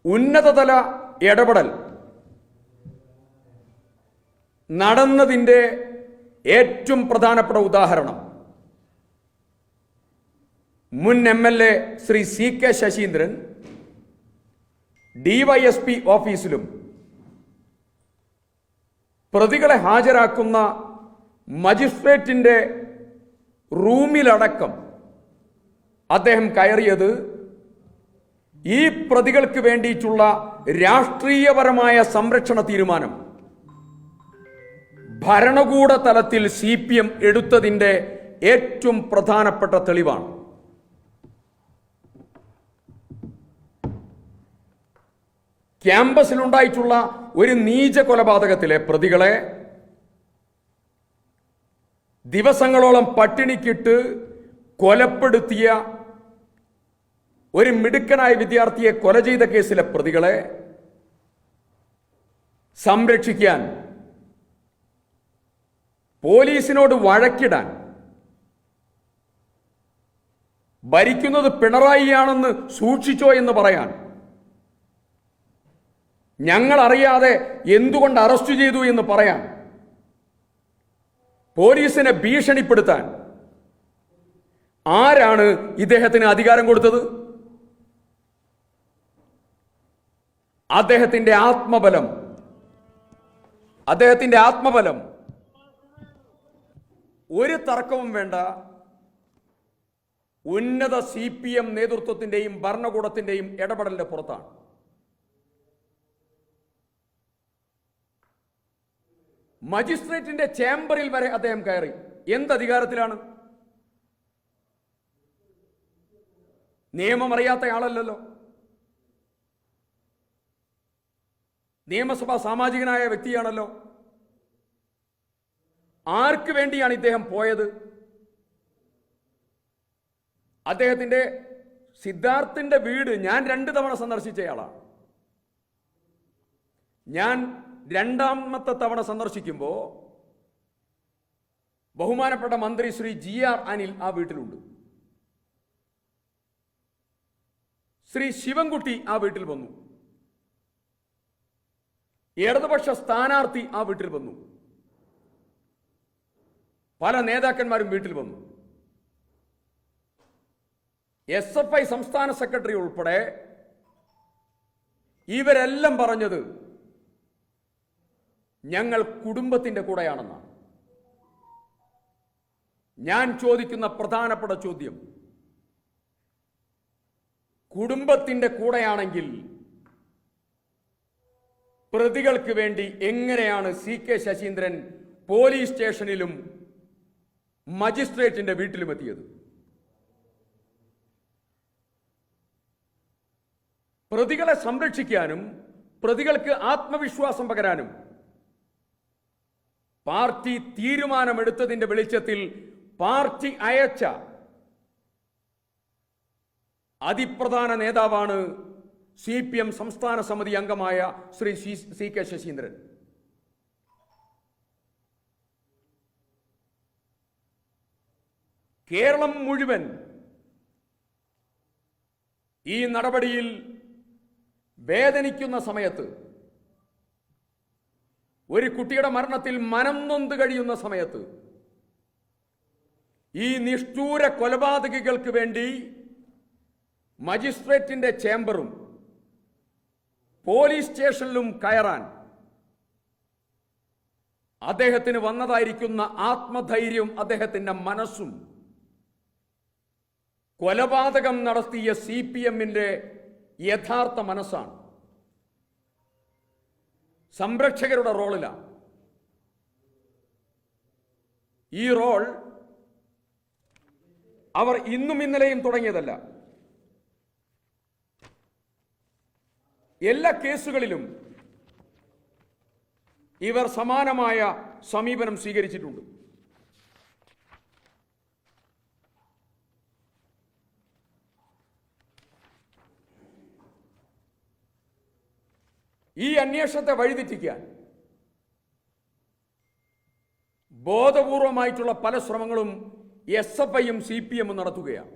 ഉന്നതതല ഇടപെടൽ നടന്നതിൻ്റെ ഏറ്റവും പ്രധാനപ്പെട്ട ഉദാഹരണം മുൻ MLA Shri CK Saseendran DYSP ഓഫീസിലും പ്രതികളെ ഹാജരാക്കുന്ന മജിസ്ട്രേറ്റിൻ്റെ റൂമിലടക്കം അദ്ദേഹം കയറിയത് ഈ പ്രതികൾക്ക് വേണ്ടിയിട്ടുള്ള രാഷ്ട്രീയപരമായ സംരക്ഷണ തീരുമാനം ഭരണകൂട തലത്തിൽ CPM എടുത്തതിൻ്റെ ഏറ്റവും പ്രധാനപ്പെട്ട തെളിവാണ്. ക്യാമ്പസിലുണ്ടായിട്ടുള്ള ഒരു നീച കൊലപാതകത്തിലെ പ്രതികളെ ദിവസങ്ങളോളം പട്ടിണിക്കിട്ട് കൊലപ്പെടുത്തിയ ഒരു മിടുക്കനായ വിദ്യാർത്ഥിയെ കൊല ചെയ്ത കേസിലെ പ്രതികളെ സംരക്ഷിക്കാൻ, പോലീസിനോട് വഴക്കിടാൻ, ഭരിക്കുന്നത് പിണറായിയാണെന്ന് സൂക്ഷിച്ചോ എന്ന് പറയാൻ, ഞങ്ങൾ അറിയാതെ എന്തുകൊണ്ട് അറസ്റ്റ് ചെയ്തു എന്ന് പറയാൻ, പോലീസിനെ ഭീഷണിപ്പെടുത്താൻ ആരാണ് ഇദ്ദേഹത്തിന് അധികാരം കൊടുത്തത്? അദ്ദേഹത്തിന്റെ ആത്മബലം ഒരു തർക്കവും വേണ്ട, ഉന്നത CPM നേതൃത്വത്തിന്റെയും ഭരണകൂടത്തിന്റെയും ഇടപെടലിന്റെ പുറത്താണ്. മജിസ്ട്രേറ്റിന്റെ ചേംബറിൽ വരെ അദ്ദേഹം കയറി. എന്തധികാരത്തിലാണ്? നിയമം അറിയാത്ത ആളല്ലല്ലോ. നിയമസഭാ സാമാജികനായ വ്യക്തിയാണല്ലോ. ആർക്ക് വേണ്ടിയാണ് ഇദ്ദേഹം പോയത്? അദ്ദേഹത്തിന്റെ സിദ്ധാർത്ഥിന്റെ വീട് ഞാൻ 2 തവണ സന്ദർശിച്ചയാളാണ്. ഞാൻ 2ാമത്തെ തവണ സന്ദർശിക്കുമ്പോൾ ബഹുമാനപ്പെട്ട മന്ത്രി ശ്രീ GR അനിൽ ആ വീട്ടിലുണ്ട്. ശ്രീ ശിവൻകുട്ടി ആ വീട്ടിൽ വന്നു. ഇടതുപക്ഷ സ്ഥാനാർത്ഥി ആ വീട്ടിൽ വന്നു. പല നേതാക്കന്മാരും വീട്ടിൽ വന്നു. SFI സംസ്ഥാന സെക്രട്ടറി ഉൾപ്പെടെ ഇവരെല്ലാം പറഞ്ഞത് ഞങ്ങൾ കുടുംബത്തിന്റെ കൂടെയാണെന്നാണ്. ഞാൻ ചോദിക്കുന്ന പ്രധാനപ്പെട്ട ചോദ്യം, കുടുംബത്തിന്റെ കൂടെയാണെങ്കിൽ പ്രതികൾക്ക് വേണ്ടി എങ്ങനെയാണ് CK ശശീന്ദ്രൻ പോലീസ് സ്റ്റേഷനിലും മജിസ്ട്രേറ്റിന്റെ വീട്ടിലും എത്തിയത്? പ്രതികളെ സംരക്ഷിക്കാനും പ്രതികൾക്ക് ആത്മവിശ്വാസം പകരാനും പാർട്ടി തീരുമാനമെടുത്തതിന്റെ വെളിച്ചത്തിൽ പാർട്ടി അയച്ച അതിപ്രധാന നേതാവാണ് CPM സംസ്ഥാന സമിതി അംഗമായ ശ്രീ CK ശശീന്ദ്രൻ. കേരളം മുഴുവൻ ഈ നടപടിയിൽ വേദനിക്കുന്ന സമയത്ത്, ഒരു കുട്ടിയുടെ മരണത്തിൽ മനം നൊന്ത് കഴിയുന്ന സമയത്ത്, ഈ നിഷ്ഠൂര കൊലപാതകികൾക്ക് വേണ്ടി മജിസ്ട്രേറ്റിന്റെ ചേംബറും പോലീസ് സ്റ്റേഷനിലും കയറാൻ അദ്ദേഹത്തിന് വന്നതായിരിക്കുന്ന ആത്മധൈര്യവും അദ്ദേഹത്തിന്റെ മനസ്സും കൊലപാതകം നടത്തിയ CPMന്റെ യഥാർത്ഥ മനസ്സാണ്. സംരക്ഷകരുടെ റോളിലാണ്. ഈ റോൾ അവർ ഇന്നും ഇന്നലെയും തുടങ്ങിയതല്ല. എല്ലാ കേസുകളിലും ഇവർ സമാനമായ സമീപനം സ്വീകരിച്ചിട്ടുണ്ട്. ഈ അന്വേഷണത്തെ വഴിതെറ്റിക്കാൻ ബോധപൂർവമായിട്ടുള്ള പല ശ്രമങ്ങളും SFIയും CPMും നടത്തുകയാണ്.